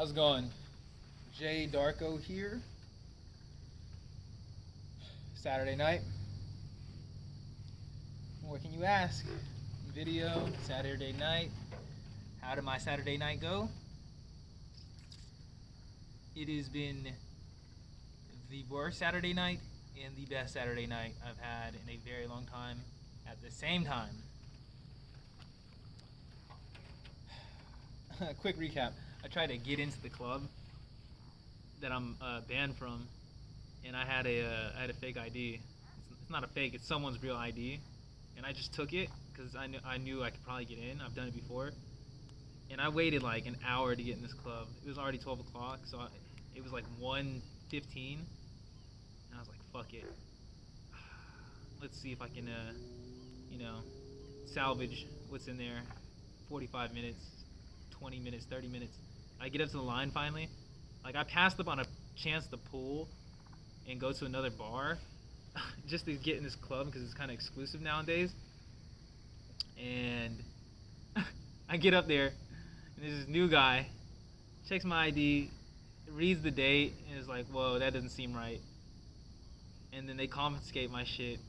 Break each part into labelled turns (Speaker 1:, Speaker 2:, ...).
Speaker 1: How's it going? Jay Darko here. Saturday night. What can you ask? Video, Saturday night. How did my Saturday night go? It has been the worst Saturday night and the best Saturday night I've had in a very long time at the same time. Quick recap. I tried to get into the club that I'm banned from, and I had a fake ID. It's not a fake. It's someone's real ID, and I just took it because I knew I could probably get in. I've done it before, and I waited like an hour to get in this club. It was already 12 o'clock, so it was like 1:15, and I was like, fuck it. Let's see if I can, salvage what's in there. 45 minutes, 20 minutes, 30 minutes. I get up to the line finally. Like, I passed up on a chance to pull and go to another bar just to get in this club because it's kind of exclusive nowadays. And I get up there, and there's this new guy, checks my ID, reads the date, and is like, whoa, that doesn't seem right. And then they confiscate my shit.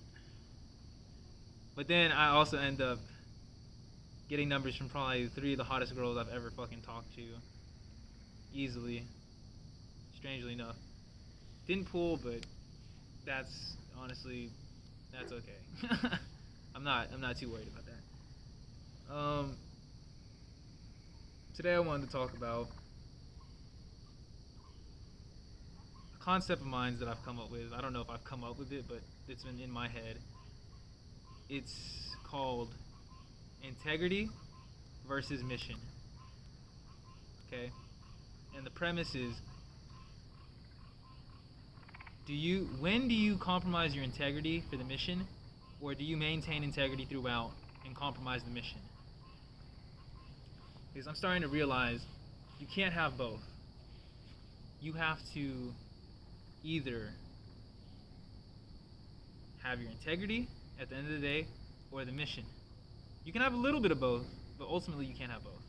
Speaker 1: But then I also end up getting numbers from probably 3 of the hottest girls I've ever fucking talked to. Easily. Strangely enough. Didn't pull, but that's honestly, that's okay. I'm not too worried about that. Today I wanted to talk about a concept of mine that I've come up with. I don't know if I've come up with it, but it's been in my head. It's called integrity versus mission. Okay? And the premise is, when do you compromise your integrity for the mission, or do you maintain integrity throughout and compromise the mission? Because I'm starting to realize you can't have both. You have to either have your integrity at the end of the day or the mission. You can have a little bit of both, but ultimately you can't have both.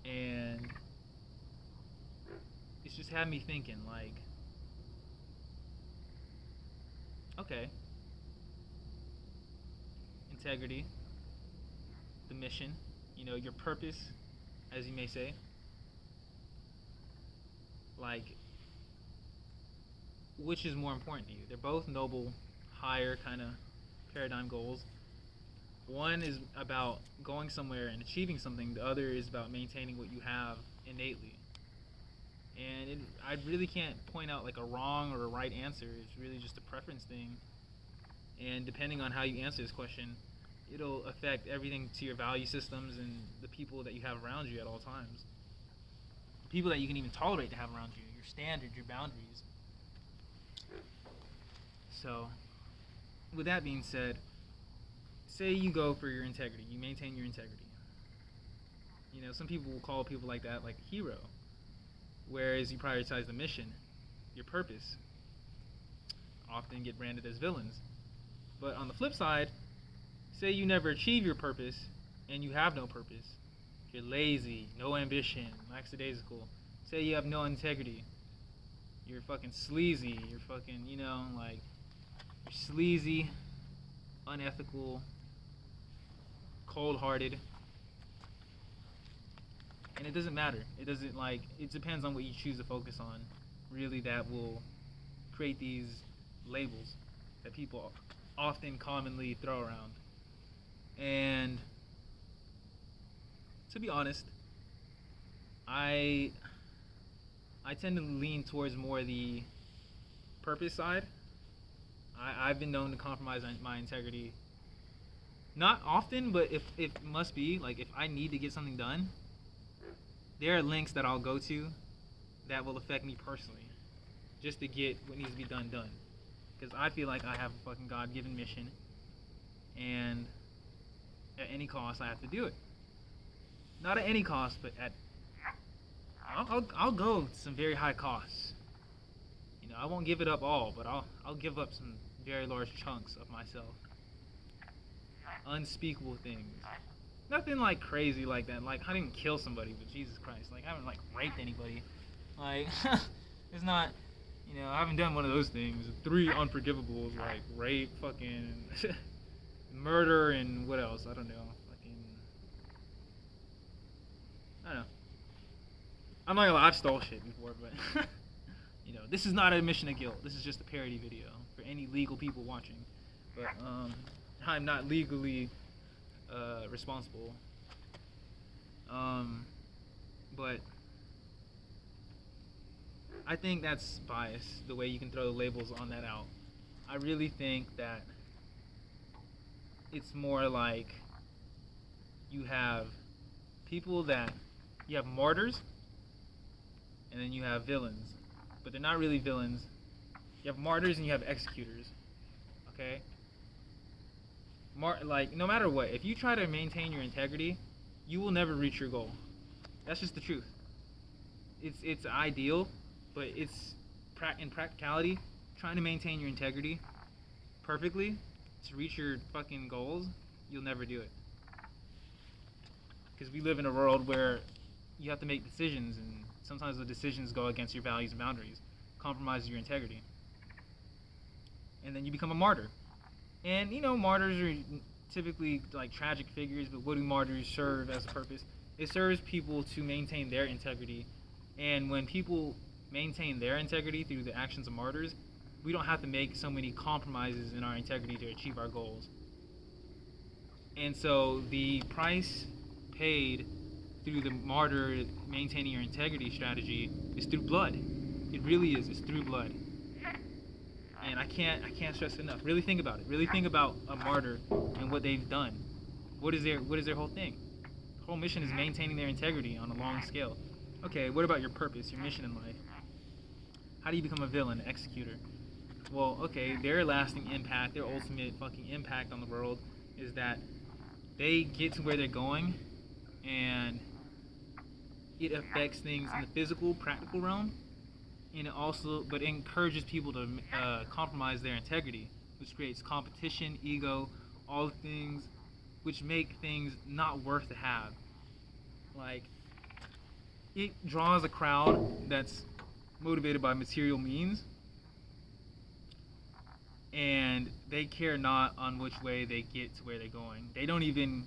Speaker 1: And it's just had me thinking, like, okay, integrity, the mission, your purpose, as you may say. Like, which is more important to you? They're both noble, higher kind of paradigm goals. One is about going somewhere and achieving something. The other is about maintaining what you have innately. And I really can't point out like a wrong or a right answer. It's really just a preference thing. And depending on how you answer this question, it'll affect everything to your value systems and the people that you have around you at all times. People that you can even tolerate to have around you, your standards, your boundaries. So, with that being said, say you go for your integrity, you maintain your integrity. Some people will call people like that like a hero, whereas you prioritize the mission, your purpose, often get branded as villains. But on the flip side, say you never achieve your purpose and you have no purpose. You're lazy, no ambition, lackadaisical. Say you have no integrity. You're fucking sleazy. You're fucking, you're sleazy, unethical, cold-hearted. And it doesn't matter. It depends on what you choose to focus on. Really, that will create these labels that people often commonly throw around. And to be honest, I tend to lean towards more the purpose side. I've been known to compromise my integrity. Not often, but if it must be, like if I need to get something done, there are links that I'll go to that will affect me personally, just to get what needs to be done. Because I feel like I have a fucking God-given mission, and at any cost I have to do it. Not at any cost, but I'll go to some very high costs. I won't give it up all, but I'll give up some very large chunks of myself. Unspeakable things. Nothing like crazy like that. Like I didn't kill somebody, but Jesus Christ, like I haven't like raped anybody. Like it's not, I haven't done one of those things. 3 unforgivables like rape, fucking murder, and what else? I don't know. Fucking I don't know. I'm not gonna lie, I've stole shit before, but this is not an admission of guilt. This is just a parody video for any legal people watching. But I'm not legally responsible. But I think that's bias, the way you can throw the labels on that out. I really think that it's more like you have you have martyrs, and then you have villains. But they're not really villains. You have martyrs and you have executors. Okay? No matter what, if you try to maintain your integrity, you will never reach your goal. That's just the truth. It's ideal, but in practicality, trying to maintain your integrity perfectly to reach your fucking goals, you'll never do it. Because we live in a world where you have to make decisions, and sometimes the decisions go against your values and boundaries, compromise your integrity. And then you become a martyr. And, martyrs are typically like tragic figures, but what do martyrs serve as a purpose? It serves people to maintain their integrity. And when people maintain their integrity through the actions of martyrs, we don't have to make so many compromises in our integrity to achieve our goals. And so the price paid through the martyr maintaining your integrity strategy is through blood. It really is. It's through blood. And I can't stress enough. Really think about it. Really think about a martyr and what they've done. What is their whole thing? The whole mission is maintaining their integrity on a long scale. Okay, what about your purpose, your mission in life? How do you become a villain, an executor? Well, okay, their lasting impact, their ultimate fucking impact on the world is that they get to where they're going, and it affects things in the physical, practical realm, and it encourages people to compromise their integrity, which creates competition, ego, all the things which make things not worth to have. Like, it draws a crowd that's motivated by material means, and they care not on which way they get to where they're going. They're not even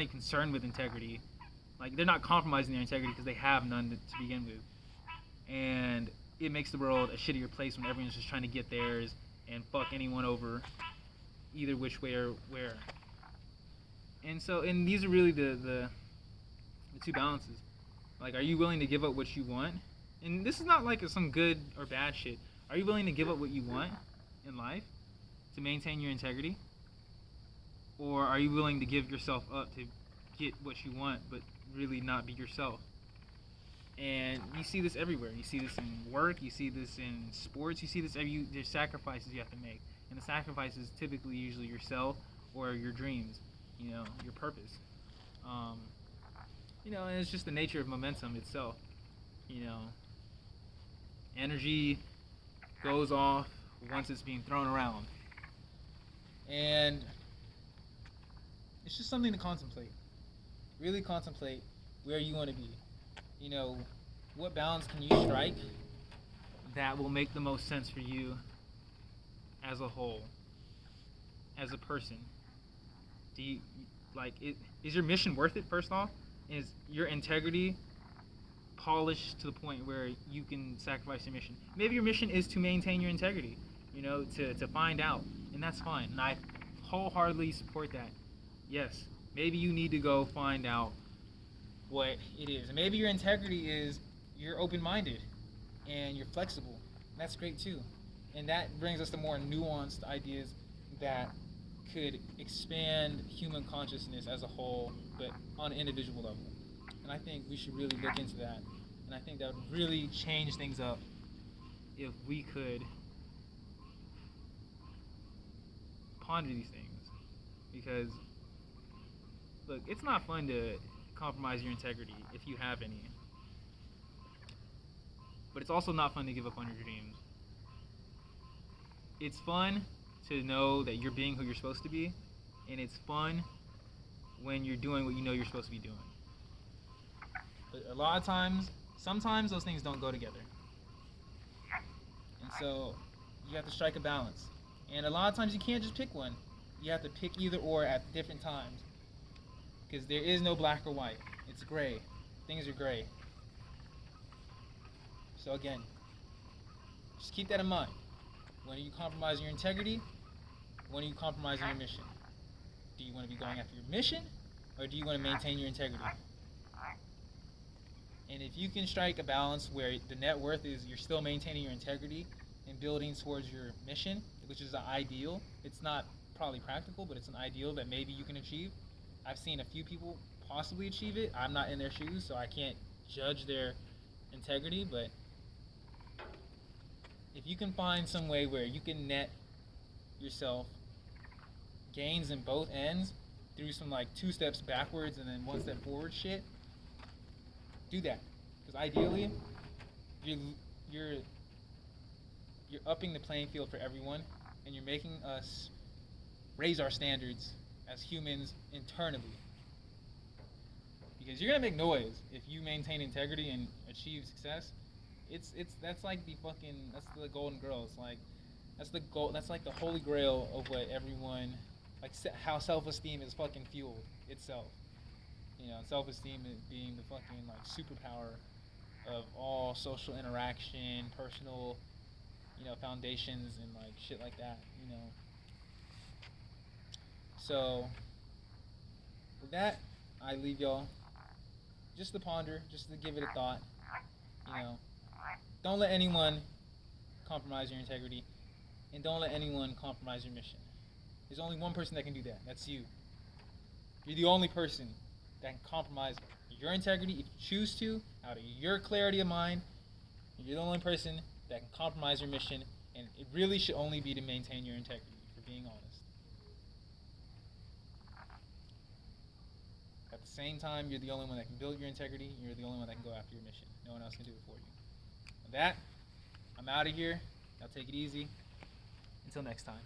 Speaker 1: concerned with integrity. Like, they're not compromising their integrity because they have none to begin with. And it makes the world a shittier place when everyone's just trying to get theirs and fuck anyone over, either which way or where. And these are really the two balances. Like, are you willing to give up what you want? And this is not like some good or bad shit. Are you willing to give up what you want in life to maintain your integrity? Or are you willing to give yourself up to get what you want but really not be yourself? And you see this everywhere. You see this in work, you see this in sports, you see this there's sacrifices you have to make. And the sacrifice is typically usually yourself or your dreams, your purpose. And it's just the nature of momentum itself. Energy goes off once it's being thrown around. And it's just something to contemplate. Really contemplate where you want to be. What balance can you strike that will make the most sense for you as a whole, as a person? Is your mission worth it, first off? Is your integrity polished to the point where you can sacrifice your mission? Maybe your mission is to maintain your integrity, to find out, and that's fine. And I wholeheartedly support that. Yes, maybe you need to go find out what it is. And maybe your integrity is you're open-minded and you're flexible. And that's great too. And that brings us to more nuanced ideas that could expand human consciousness as a whole, but on an individual level. And I think we should really look into that. And I think that would really change things up if we could ponder these things. Because, look, it's not fun to compromise your integrity if you have any. But it's also not fun to give up on your dreams. It's fun to know that you're being who you're supposed to be, and it's fun when you're doing what you know you're supposed to be doing. But a lot of times, sometimes those things don't go together. And so you have to strike a balance. And a lot of times you can't just pick one. You have to pick either or at different times. Because there is no black or white. It's gray. Things are gray. So again, just keep that in mind. When are you compromising your integrity? When are you compromising your mission? Do you want to be going after your mission? Or do you want to maintain your integrity? And if you can strike a balance where the net worth is you're still maintaining your integrity and building towards your mission, which is an ideal. It's not probably practical, but it's an ideal that maybe you can achieve. I've seen a few people possibly achieve it. I'm not in their shoes, so I can't judge their integrity, but if you can find some way where you can net yourself gains in both ends through some like 2 steps backwards and then 1 step forward shit, do that. Because ideally, you're upping the playing field for everyone, and you're making us raise our standards as humans internally. Because you're gonna make noise if you maintain integrity and achieve success. That's like that's the golden girls. Like that's the goal. That's like the holy grail of what everyone like how self-esteem is fucking fueled itself. Self-esteem being the fucking like superpower of all social interaction, personal, foundations and like shit like that. So with that, I leave y'all just to ponder, just to give it a thought. Don't let anyone compromise your integrity, and don't let anyone compromise your mission. There's only one person that can do that. That's you. You're the only person that can compromise your integrity if you choose to, out of your clarity of mind. You're the only person that can compromise your mission, and it really should only be to maintain your integrity, for being honest. At the same time, you're the only one that can build your integrity. You're the only one that can go after your mission. No one else can do it for you. With that, I'm out of here. Y'all take it easy. Until next time.